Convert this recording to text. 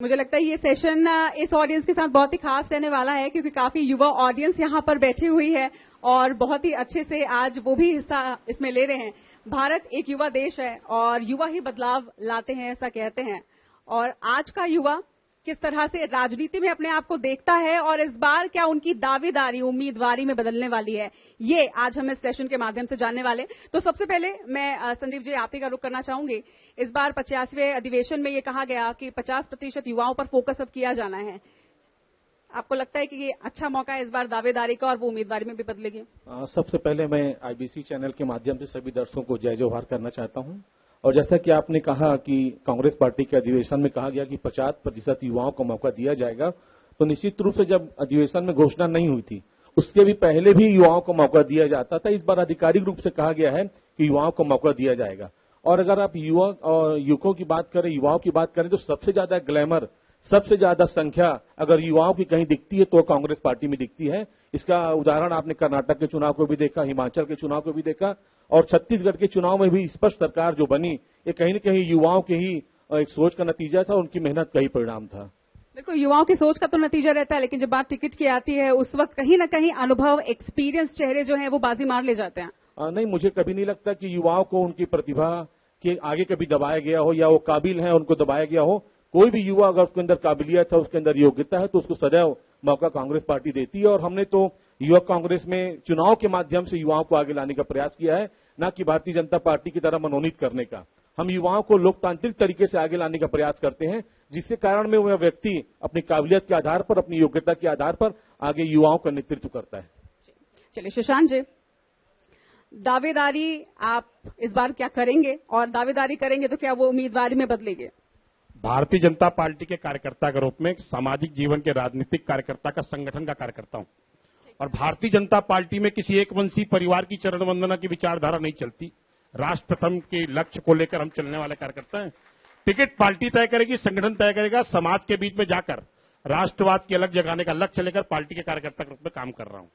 मुझे लगता है ये सेशन इस ऑडियंस के साथ बहुत ही खास रहने वाला है क्योंकि काफी युवा ऑडियंस यहाँ पर बैठी हुई है और बहुत ही अच्छे से आज वो भी हिस्सा इसमें ले रहे हैं। भारत एक युवा देश है और युवा ही बदलाव लाते हैं, ऐसा कहते हैं। और आज का युवा किस तरह से राजनीति में अपने आप को देखता है और इस बार क्या उनकी दावेदारी उम्मीदवारी में बदलने वाली है, ये आज हम इस सेशन के माध्यम से जानने वाले। तो सबसे पहले मैं संदीप जी आप ही का रुख करना चाहूंगी। इस बार 50वें अधिवेशन में ये कहा गया कि 50% युवाओं पर फोकस अब किया जाना है। आपको लगता है कि ये अच्छा मौका है इस बार दावेदारी का और वो उम्मीदवारी में भी बदलेगी? सबसे पहले मैं आईबीसी चैनल के माध्यम से सभी दर्शकों को जय जोहार करना चाहता हूं। और जैसा कि आपने कहा कि कांग्रेस पार्टी के अधिवेशन में कहा गया कि 50% युवाओं को मौका दिया जाएगा, तो निश्चित रूप से जब अधिवेशन में घोषणा नहीं हुई थी उसके भी पहले भी युवाओं को मौका दिया जाता था। इस बार आधिकारिक रूप से कहा गया है कि युवाओं को मौका दिया जाएगा। और अगर आप युवा और युवकों की बात करें, युवाओं की बात करें, तो सबसे ज्यादा ग्लैमर, सबसे ज्यादा संख्या अगर युवाओं की कहीं दिखती है तो कांग्रेस पार्टी में दिखती है। इसका उदाहरण आपने कर्नाटक के चुनाव को भी देखा, हिमाचल के चुनाव को भी देखा और छत्तीसगढ़ के चुनाव में भी स्पष्ट सरकार जो बनी ये कहीं न कहीं युवाओं के ही एक सोच का नतीजा था, उनकी मेहनत का ही परिणाम था। देखो, युवाओं की सोच का तो नतीजा रहता है, लेकिन जब बात टिकट की आती है उस वक्त कहीं ना कहीं अनुभव, एक्सपीरियंस चेहरे जो हैं वो बाजी मार ले जाते हैं। नहीं, मुझे कभी नहीं लगता कि युवाओं को उनकी प्रतिभा के आगे कभी दबाया गया हो या वो काबिल है उनको दबाया गया हो। कोई भी युवा अगर उसके अंदर काबिलियत है, उसके अंदर योग्यता है तो उसको सदैव मौका कांग्रेस पार्टी देती है। और हमने तो युवक कांग्रेस में चुनाव के माध्यम से युवाओं को आगे लाने का प्रयास किया है, न कि भारतीय जनता पार्टी की तरह मनोनीत करने का। हम युवाओं को लोकतांत्रिक तरीके से आगे लाने का प्रयास करते हैं, जिसके कारण में वह व्यक्ति अपनी काबिलियत के आधार पर, अपनी योग्यता के आधार पर आगे युवाओं का नेतृत्व करता है। चलिए शशांक जी, दावेदारी आप इस बार क्या करेंगे और दावेदारी करेंगे तो क्या वो उम्मीदवारी में बदलेंगे? भारतीय जनता पार्टी के कार्यकर्ता के रूप में सामाजिक जीवन के राजनीतिक कार्यकर्ता का, संगठन का कार्यकर्ता हूं और भारतीय जनता पार्टी में किसी एक वंशीय परिवार की चरण वंदना की विचारधारा नहीं चलती। राष्ट्र प्रथम के लक्ष्य को लेकर हम चलने वाले कार्यकर्ता हैं। टिकट पार्टी तय करेगी, संगठन तय करेगा। समाज के बीच में जाकर राष्ट्रवाद की अलग जगाने का लक्ष्य लेकर पार्टी के कार्यकर्ता के रूप में काम कर रहा हूं।